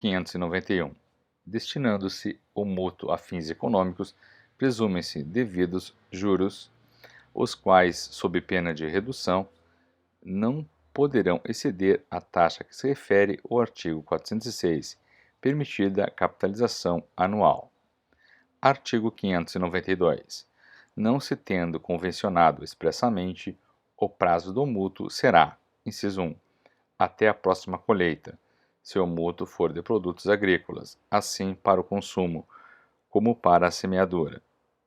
591. Destinando-se o mútuo a fins econômicos, presumem-se devidos juros, os quais, sob pena de redução, não poderão exceder a taxa que se refere o artigo 406, permitida a capitalização anual. Artigo 592. Não se tendo convencionado expressamente, o prazo do mútuo será, inciso 1, até a próxima colheita, se o mútuo for de produtos agrícolas, assim para o consumo, como para a semeadura.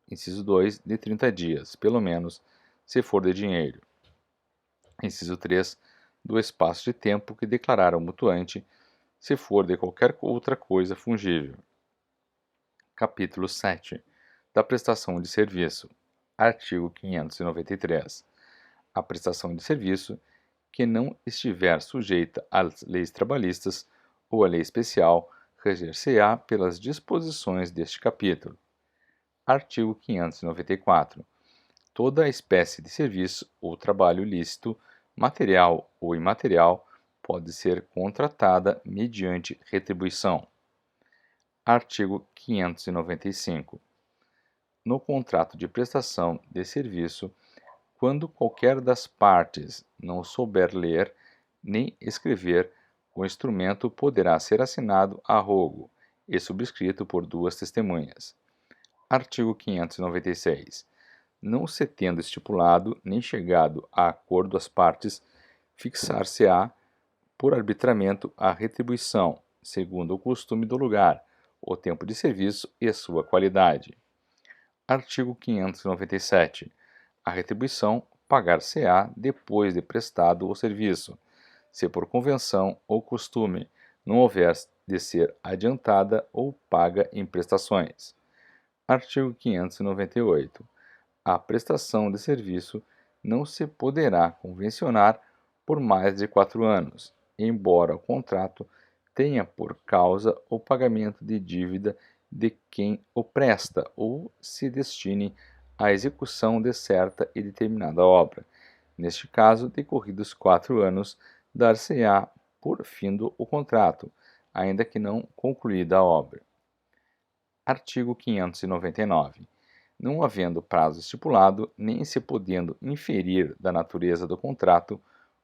Inciso 2, de 30 dias, pelo menos, se for de dinheiro. Inciso 3, do espaço de tempo que declarar o mutuante, se for de qualquer outra coisa fungível. Capítulo 7. Da prestação de serviço. Artigo 593. A prestação de serviço que não estiver sujeita às leis trabalhistas ou à lei especial, reger-se-á pelas disposições deste capítulo. Artigo 594. Toda a espécie de serviço ou trabalho lícito, material ou imaterial, pode ser contratada mediante retribuição. Artigo 595. No contrato de prestação de serviço, quando qualquer das partes não souber ler nem escrever, o instrumento poderá ser assinado a rogo e subscrito por duas testemunhas. Artigo 596. Não se tendo estipulado nem chegado a acordo as partes, fixar-se-á por arbitramento a retribuição, segundo o costume do lugar, o tempo de serviço e sua qualidade. Artigo 597. A retribuição pagar-se-á depois de prestado o serviço, se por convenção ou costume não houver de ser adiantada ou paga em prestações. Artigo 598. A prestação de serviço não se poderá convencionar por mais de 4 anos, embora o contrato tenha por causa o pagamento de dívida de quem o presta ou se destine à execução de certa e determinada obra. Neste caso, decorridos 4 anos, dar-se-á por findo o contrato, ainda que não concluída a obra. Artigo 599. Não havendo prazo estipulado, nem se podendo inferir da natureza do contrato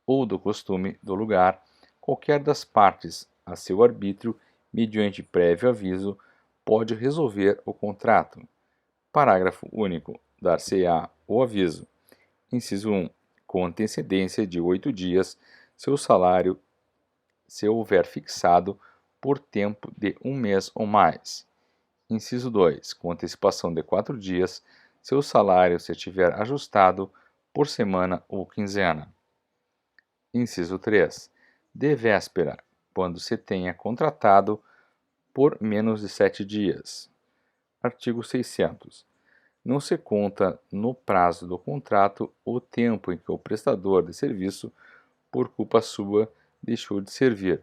ou do costume do lugar, qualquer das partes, a seu arbítrio, mediante prévio aviso, pode resolver o contrato. Parágrafo único. Dar-se-á o aviso. Inciso 1. Com antecedência de 8 dias, seu salário se houver fixado por tempo de 1 mês ou mais. Inciso 2. Com antecipação de 4 dias, seu salário se tiver ajustado por semana ou quinzena. Inciso 3. De véspera, quando se tenha contratado por menos de 7 dias. Artigo 600. Não se conta no prazo do contrato o tempo em que o prestador de serviço, por culpa sua, deixou de servir.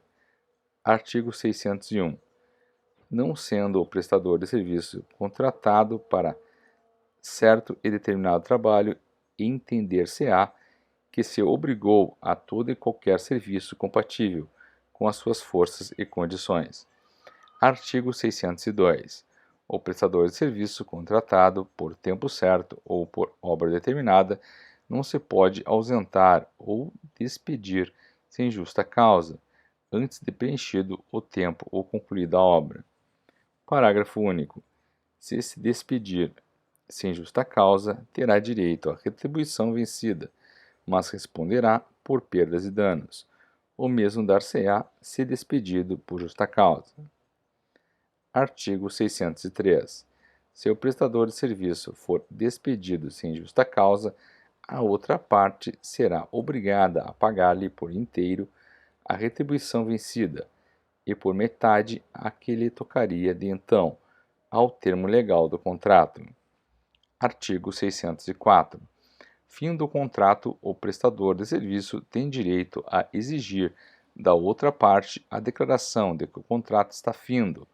Artigo 601. Não sendo o prestador de serviço contratado para certo e determinado trabalho, entender-se-á que se obrigou a todo e qualquer serviço compatível com as suas forças e condições. Artigo 602. O prestador de serviço contratado por tempo certo ou por obra determinada não se pode ausentar ou despedir sem justa causa, antes de preenchido o tempo ou concluída a obra. Parágrafo único. Se despedir sem justa causa, terá direito à retribuição vencida, mas responderá por perdas e danos. O mesmo dar-se-á se despedido por justa causa. Artigo 603. Se o prestador de serviço for despedido sem justa causa, a outra parte será obrigada a pagar-lhe por inteiro a retribuição vencida e por metade a que lhe tocaria de então, ao termo legal do contrato. Artigo 604. Fim do contrato, o prestador de serviço tem direito a exigir da outra parte a declaração de que o contrato está findo.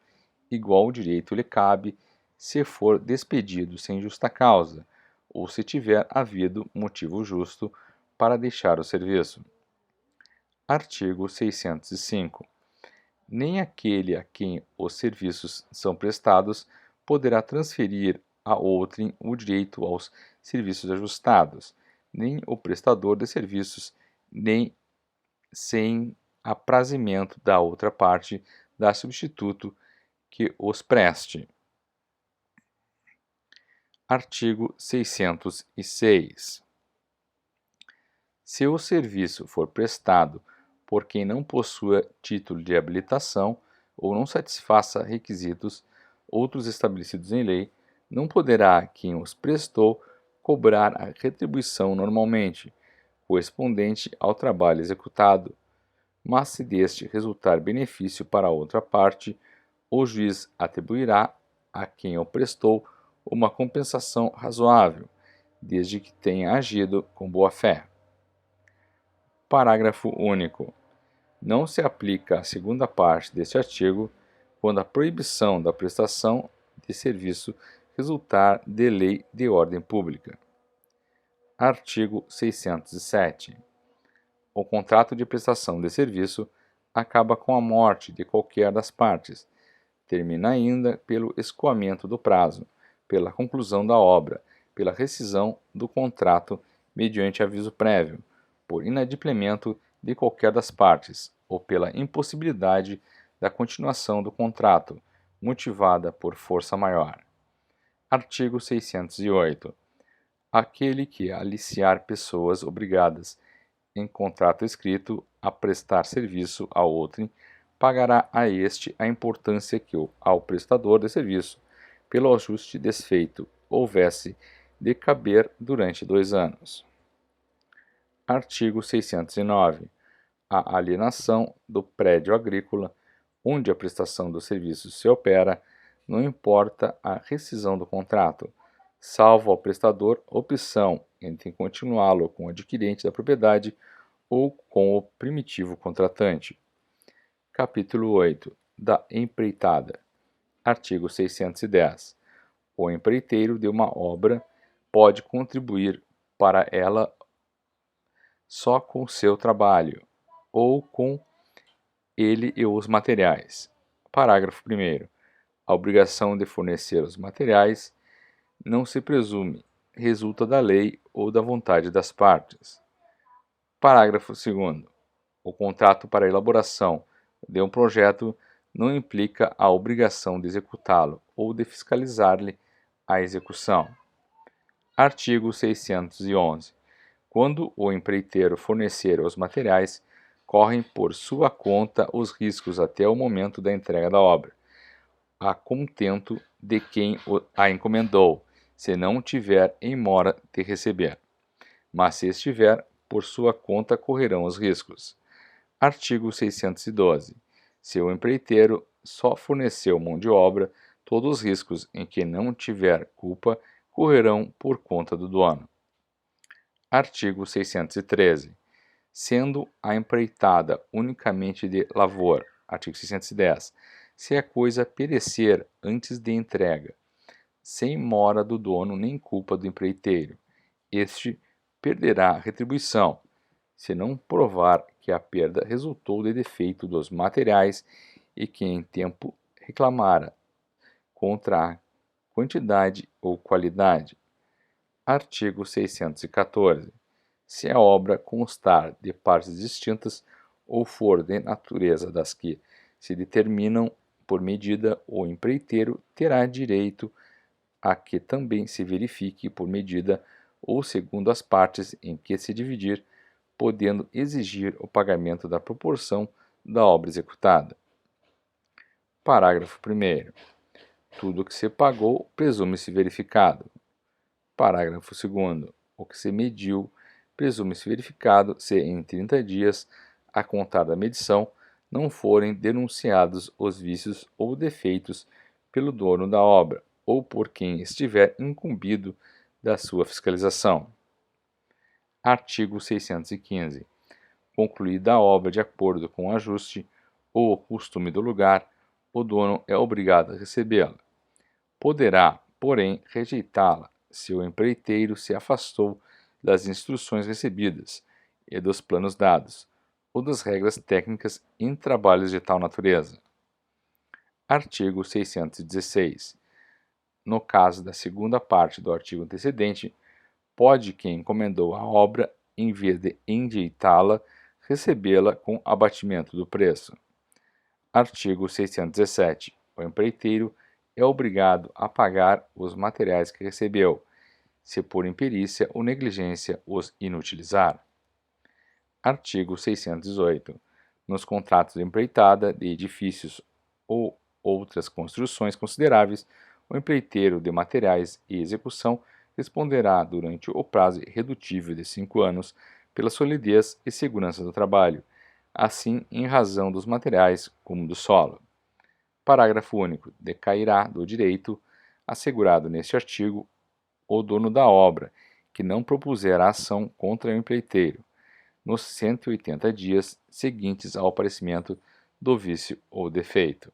Igual direito lhe cabe se for despedido sem justa causa ou se tiver havido motivo justo para deixar o serviço. Artigo 605. nem aquele a quem os serviços são prestados poderá transferir a outrem o direito aos serviços ajustados, nem o prestador de serviços, nem sem aprazimento da outra parte dar substituto que os preste. Artigo 606. Se o serviço for prestado por quem não possua título de habilitação ou não satisfaça requisitos outros estabelecidos em lei, não poderá quem os prestou cobrar a retribuição normalmente, correspondente ao trabalho executado, mas se deste resultar benefício para a outra parte, o juiz atribuirá a quem o prestou uma compensação razoável, desde que tenha agido com boa-fé. Parágrafo único. Não se aplica a segunda parte deste artigo quando a proibição da prestação de serviço resultar de lei de ordem pública. Artigo 607. O contrato de prestação de serviço acaba com a morte de qualquer das partes. Termina ainda pelo escoamento do prazo, pela conclusão da obra, pela rescisão do contrato mediante aviso prévio, por inadimplemento de qualquer das partes, ou pela impossibilidade da continuação do contrato, motivada por força maior. Artigo 608. Aquele que aliciar pessoas obrigadas em contrato escrito a prestar serviço a outrem, pagará a este a importância que ao prestador de serviço, pelo ajuste desfeito, houvesse de caber durante 2 anos. Artigo 609. A alienação do prédio agrícola, onde a prestação do serviço se opera, não importa a rescisão do contrato, salvo ao prestador opção entre continuá-lo com o adquirente da propriedade ou com o primitivo contratante. Capítulo 8. Da empreitada. Artigo 610. O empreiteiro de uma obra pode contribuir para ela só com seu trabalho, ou com ele e os materiais. Parágrafo 1º. A obrigação de fornecer os materiais não se presume, resulta da lei ou da vontade das partes. Parágrafo 2º. O contrato para a elaboração de um projeto não implica a obrigação de executá-lo ou de fiscalizar-lhe a execução. Artigo 611. Quando o empreiteiro fornecer os materiais, correm por sua conta os riscos até o momento da entrega da obra, a contento de quem a encomendou, se não tiver em mora de receber. Mas se estiver, por sua conta correrão os riscos. Artigo 612. Se o empreiteiro só forneceu mão de obra, todos os riscos em que não tiver culpa correrão por conta do dono. Artigo 613. Sendo a empreitada unicamente de lavor, artigo 610, se a coisa perecer antes de entrega, sem mora do dono nem culpa do empreiteiro, este perderá a retribuição, se não provar que a perda resultou de defeito dos materiais e que em tempo reclamara, contra a quantidade ou qualidade. Artigo 614. Se a obra constar de partes distintas ou for de natureza das que se determinam por medida, o empreiteiro terá direito a que também se verifique por medida ou segundo as partes em que se dividir, podendo exigir o pagamento da proporção da obra executada. Parágrafo 1º. Tudo o que se pagou presume-se verificado. Parágrafo 2º. O que se mediu presume-se verificado se em 30 dias, a contar da medição, não forem denunciados os vícios ou defeitos pelo dono da obra ou por quem estiver incumbido da sua fiscalização. Artigo 615. Concluída a obra de acordo com o ajuste ou o costume do lugar, o dono é obrigado a recebê-la. Poderá, porém, rejeitá-la se o empreiteiro se afastou das instruções recebidas e dos planos dados, ou das regras técnicas em trabalhos de tal natureza. Artigo 616. No caso da segunda parte do artigo antecedente, pode quem encomendou a obra, em vez de endireitá-la, recebê-la com abatimento do preço. Artigo 617. O empreiteiro é obrigado a pagar os materiais que recebeu, se por imperícia ou negligência os inutilizar. Artigo 618. Nos contratos de empreitada de edifícios ou outras construções consideráveis, o empreiteiro de materiais e execução responderá durante o prazo irredutível de 5 anos pela solidez e segurança do trabalho, assim em razão dos materiais como do solo. Parágrafo único. Decairá do direito assegurado neste artigo o dono da obra, que não propuser a ação contra o empreiteiro, nos 180 dias seguintes ao aparecimento do vício ou defeito.